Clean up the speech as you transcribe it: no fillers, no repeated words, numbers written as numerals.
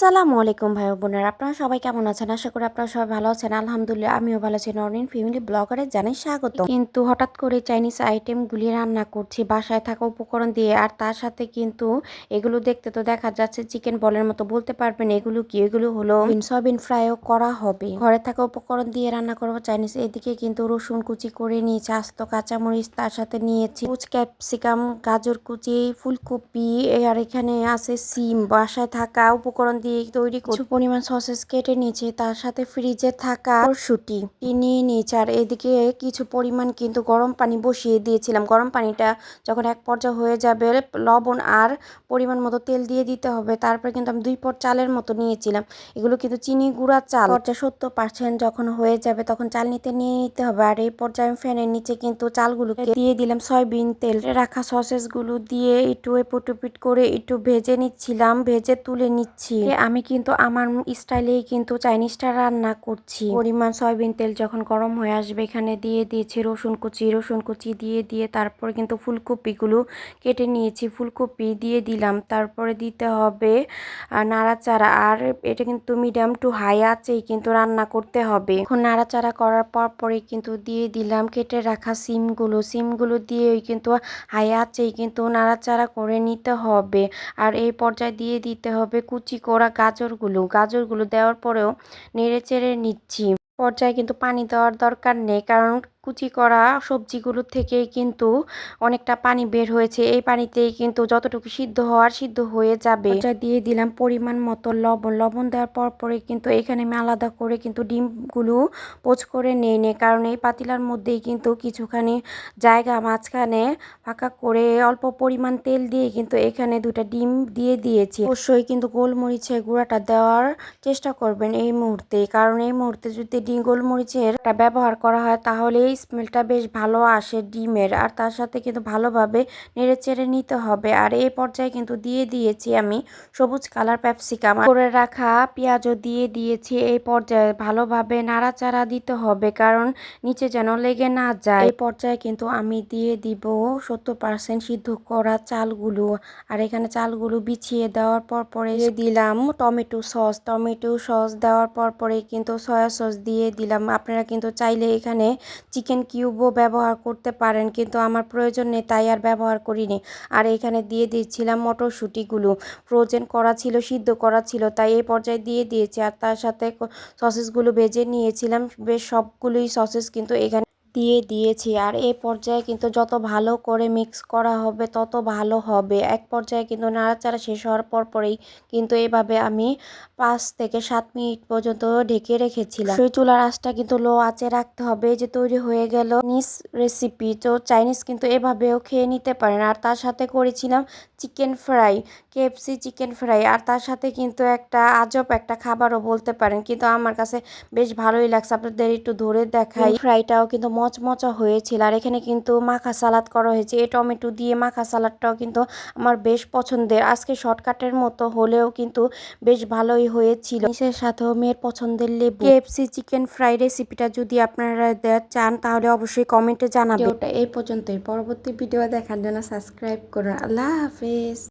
আসসালামু আলাইকুম ভাই বোনেরা, আপনারা সবাই কেমন আছেন? আশা করি আপনারা সবাই ভালো আছেন। আলহামদুলিল্লাহ আমিও ভালো আছি। নরিন ফ্যামিলি ব্লগারে জানাই স্বাগত। কিন্তু হঠাৎ করে চাইনিজ আইটেমগুলি রান্না করছি বাসায় থাকা উপকরণ দিয়ে, আর তার সাথে কিন্তু এগুলো দেখতে তো দেখা যাচ্ছে চিকেন বলের মতো। বলতে পারবেন এগুলো কি? এগুলো হলো সয়াবিন ফ্রাইও করা হবে। ঘরে থাকা উপকরণ দিয়ে রান্না করবো চাইনিজ। এদিকে কিন্তু রসুন কুচি করে নিয়েছি, আস্ত কাঁচামরিচ, তার সাথে নিয়েছি ক্যাপসিকাম, গাজর কুচি, ফুলকপি, আর এখানে আছে সিম। বাসায় থাকা উপকরণ দিয়ে তৈরি কিছু পরিমাণ সসেস কেটে নিয়েছি, তার সাথে ফ্রিজে থাকা মটরশুঁটি নিয়ে নিয়েছি। আর এদিকে কিছু পরিমাণ কিন্তু গরম পানি বসিয়ে দিয়েছিলাম। গরম পানিটা যখন এক পর্যায়ে হয়ে যাবে, লবণ আর পরিমাণ মতো তেল দিয়ে দিতে হবে। তারপরে কিন্তু আমি 2 পট চালের মতো নিয়েছিলাম। এগুলো কিন্তু চিনি গুঁড়া চাল। পর্যায়ে 70% যখন হয়ে যাবে তখন চাল নিতে নিয়ে নিতে হবে। আর এই পর্যায়ে আমি ফ্যানের নিচে কিন্তু চালগুলোকে দিয়ে দিলাম। সয়াবিন তেল রাখা সসেসগুলো দিয়ে একটু এপিট করে একটু ভেজে নিচ্ছিলাম, ভেজে তুলে নিচ্ছি। আমি কিন্তু আমার স্টাইলেই কিন্তু চাইনিজটা রান্না করছি। পরিমাণ সয়াবিন তেল যখন গরম হয়ে আসবে, এখানে দিয়ে দিয়েছি রসুন কুচি দিয়ে তারপর কিন্তু ফুলকপিগুলো কেটে নিয়েছি, ফুলকপি দিয়ে দিলাম। তারপরে দিতে হবে নাড়াচাড়া। আর এটা কিন্তু মিডিয়াম টু হাই আঁচেই কিন্তু রান্না করতে হবে। এখন নাড়াচাড়া করার পরে কিন্তু দিয়ে দিলাম কেটে রাখা সিমগুলো দিয়েই কিন্তু হাই আঁচেই কিন্তু নাড়াচাড়া করে নিতে হবে। আর এই পর্যায়ে দিয়ে দিতে হবে কুচি করা গাজরগুলো দেওয়ার পরেও নেড়ে চেড়ে নিচ্ছি। পর্যায়ে কিন্তু পানি দেওয়ার দরকার নেই, কারণ কুচি করা সবজিগুলো থেকেই কিন্তু অনেকটা পানি বের হয়েছে। এই পানিতেই কিন্তু যতটুকু সিদ্ধ হয়ে যাবে। দিয়ে দিলাম পরিমাণ মতো লবণ দেওয়ার পরে কিন্তু এখানে আমি আলাদা করে কিন্তু ডিমগুলো পোচ করে নিই, কারণ এই পাতিলার মধ্যেই কিন্তু কিছুখানি জায়গা মাঝখানে ফাঁকা করে অল্প পরিমাণ তেল দিয়ে কিন্তু এখানে 2টা ডিম দিয়ে দিয়েছি। অবশ্যই কিন্তু গোলমরিচের গুঁড়াটা দেওয়ার চেষ্টা করবেন এই মুহূর্তে, কারণ এই মুহূর্তে যদি গোলমরিচের ব্যবহার করা হয় তাহলে এই স্মেলটা বেশ ভালো আসে ডিমের। আর তার সাথে কিন্তু ভালোভাবে নেড়ে চেড়ে নিতে হবে। আর এই পর্যায়ে কিন্তু দিয়ে দিয়েছি আমি সবুজ কালার ক্যাপসিকাম করে রাখা পেঁয়াজও দিয়ে দিয়েছি। এই পর্যায়ে ভালোভাবে নাড়াচাড়া দিতে হবে, কারণ নিচে যেন লেগে না যায়। এই পর্যায়ে কিন্তু আমি দিয়ে দিব 70% সিদ্ধ করা চালগুলো। আর এখানে চালগুলো বিছিয়ে দেওয়ার পরে দিলাম টমেটো সস দেওয়ার পরে কিন্তু সয়া সস দিয়ে দিলাম। আপনারা কিন্তু চাইলে এখানে চিকেন কিউবও ব্যবহার করতে পারেন, কিন্তু আমার প্রয়োজন নেই তাই আর ব্যবহার করিনি। আর এখানে দিয়ে দিয়েছিলাম মটরশুঁটিগুলো, ফ্রোজেন করা ছিল, সিদ্ধ করা ছিল, তাই এই পর্যায়ে দিয়ে দিয়েছি। আর তার সাথে সসেসগুলো ভেজে নিয়েছিলাম, বেশ সবগুলোই সসেস কিন্তু এখানে দিয়ে দিয়েছি। আর এই পর্যায়ে কিন্তু যত ভালো করে মিক্স করা হবে তত ভালো হবে। এক পর্যায়ে কিন্তু নাড়াচাড়া শেষ হওয়ার পরেই কিন্তু এভাবে আমি 5 থেকে 7 মিনিট পর্যন্ত ঢেকে রেখেছিলাম। সেই চুলার আঁচটা কিন্তু লো আঁচে রাখতে হবে। যে তৈরি হয়ে গেল চাইনিজ রেসিপি। তো চাইনিজ কিন্তু এভাবেও খেয়ে নিতে পারেন। আর তার সাথে করেছিলাম chicken fry, KFC chicken fry. আর তার সাথে কিন্তু একটা আজব একটা খাবারও বলতে পারেন, কিন্তু আমার কাছে বেশ ভালোই লাগছে। আপনাদের একটু ধরে দেখাই। ফ্রাইটাও কিন্তু মচমচা হয়েছিল। আর এখানে কিন্তু মাখা সালাদ করা হয়েছে, এই টমেটো দিয়ে মাখা সালাদটাও কিন্তু আমার বেশ পছন্দের। আজকে শর্টকাটের মতো হলেও কিন্তু বেশ ভালোই হয়েছিল। এর সাথেও মেয়ের পছন্দের লেবু। কেএফসি চিকেন ফ্রাই রেসিপিটা যদি আপনারা চান তাহলে অবশ্যই কমেন্টে জানাবেন। ভিডিওটা এই পর্যন্তই। পরবর্তী ভিডিও দেখার জন্য সাবস্ক্রাইব করুন। আল্লাহ হাফেজ।